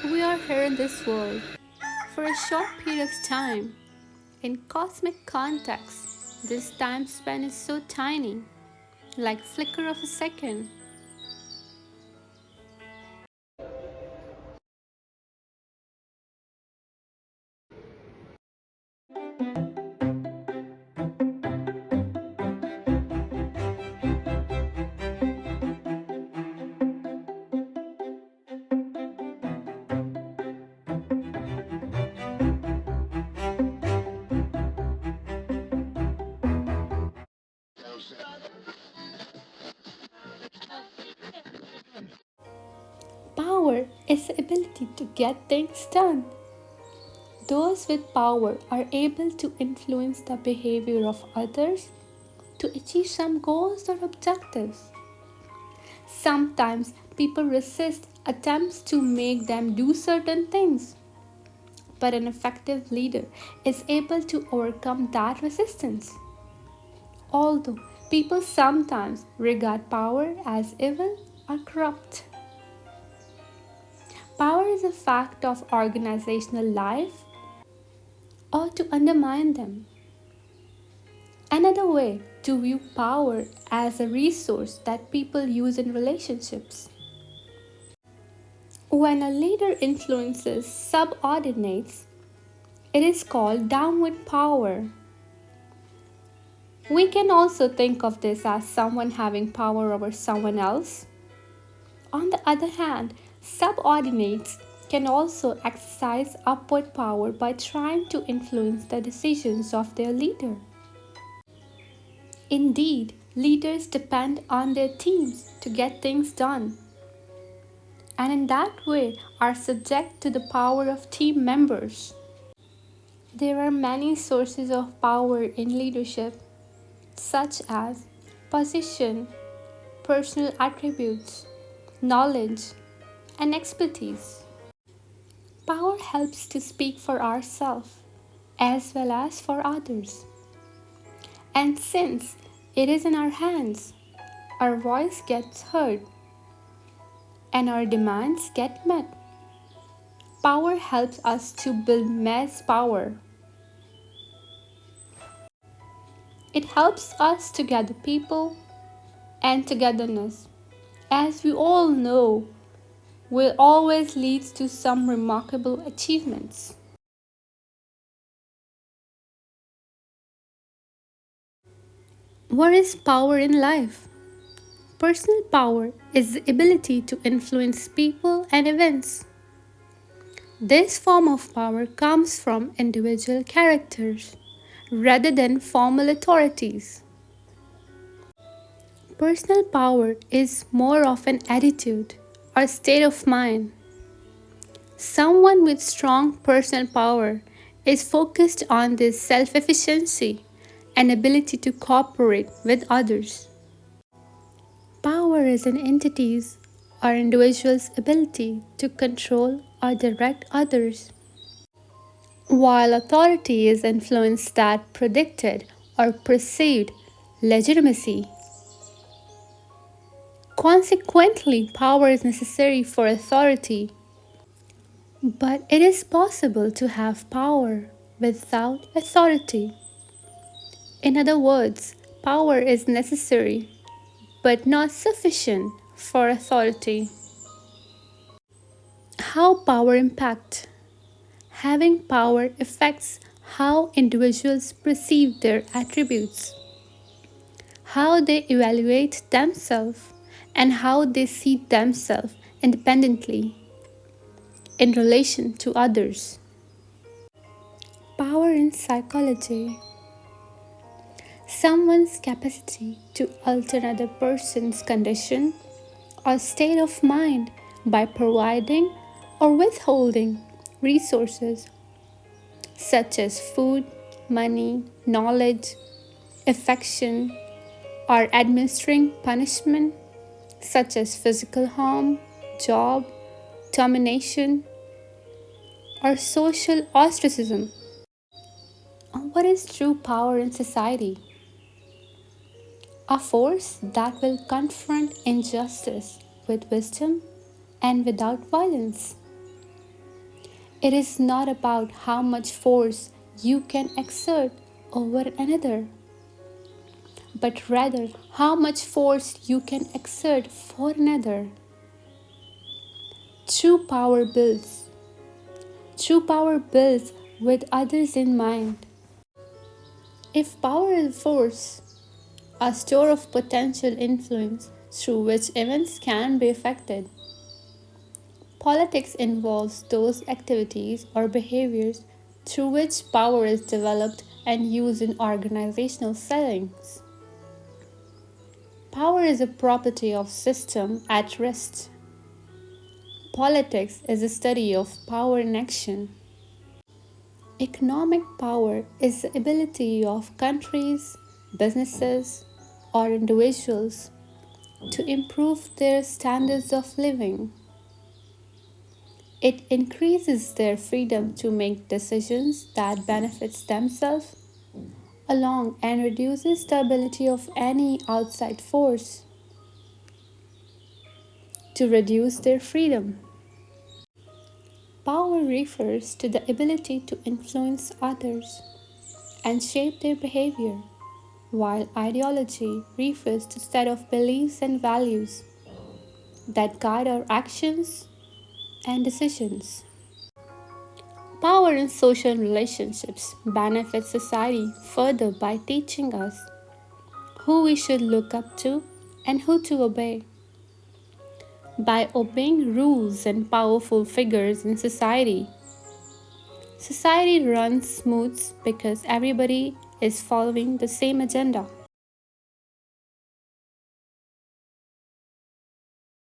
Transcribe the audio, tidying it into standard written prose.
We are here in this world for a short period of time. In cosmic context, this time span is so tiny, like flicker of a second. Power is the ability to get things done. Those with power are able to influence the behavior of others to achieve some goals or objectives. Sometimes people resist attempts to make them do certain things, but an effective leader is able to overcome that resistance. Although people sometimes regard power as evil or corrupt, power is a fact of organizational life or to undermine them. Another way to view power as a resource that people use in relationships. When a leader influences subordinates, it is called downward power. We can also think of this as someone having power over someone else. On the other hand, subordinates can also exercise upward power by trying to influence the decisions of their leader. Indeed, leaders depend on their teams to get things done, and in that way are subject to the power of team members. There are many sources of power in leadership, such as position, personal attributes, knowledge, and expertise. Power helps to speak for ourselves as well as for others. And since it is in our hands, our voice gets heard and our demands get met. Power helps us to build mass power. It helps us to gather people and togetherness. As we all know, will always leads to some remarkable achievements. What is power in life? Personal power is the ability to influence people and events. This form of power comes from individual characters rather than formal authorities. Personal power is more of an attitude or state of mind. Someone with strong personal power is focused on their self efficiency and ability to cooperate with others. Power is an entity's or individual's ability to control or direct others, while authority is influence that predicted or perceived legitimacy. Consequently, power is necessary for authority, but it is possible to have power without authority. In other words, power is necessary but not sufficient for authority. How power impact? Having power affects how individuals perceive their attributes, how they evaluate themselves, and how they see themselves independently in relation to others. Power in psychology. Someone's capacity to alter another person's condition or state of mind by providing or withholding resources such as food, money, knowledge, affection, or administering punishment such as physical harm, job, termination, or social ostracism. What is true power in society? A force that will confront injustice with wisdom and without violence. It is not about how much force you can exert over another, but rather how much force you can exert for another. True power builds. True power builds with others in mind. If power is force, a store of potential influence through which events can be affected, politics involves those activities or behaviors through which power is developed and used in organizational settings. Power is a property of system at rest. Politics is a study of power in action. Economic power is the ability of countries, businesses, or individuals to improve their standards of living. It increases their freedom to make decisions that benefits themselves along and reduces the ability of any outside force to reduce their freedom. Power refers to the ability to influence others and shape their behavior, while ideology refers to the set of beliefs and values that guide our actions and decisions. Power in social relationships benefits society further by teaching us who we should look up to and who to obey. By obeying rules and powerful figures in society, society runs smooth because everybody is following the same agenda.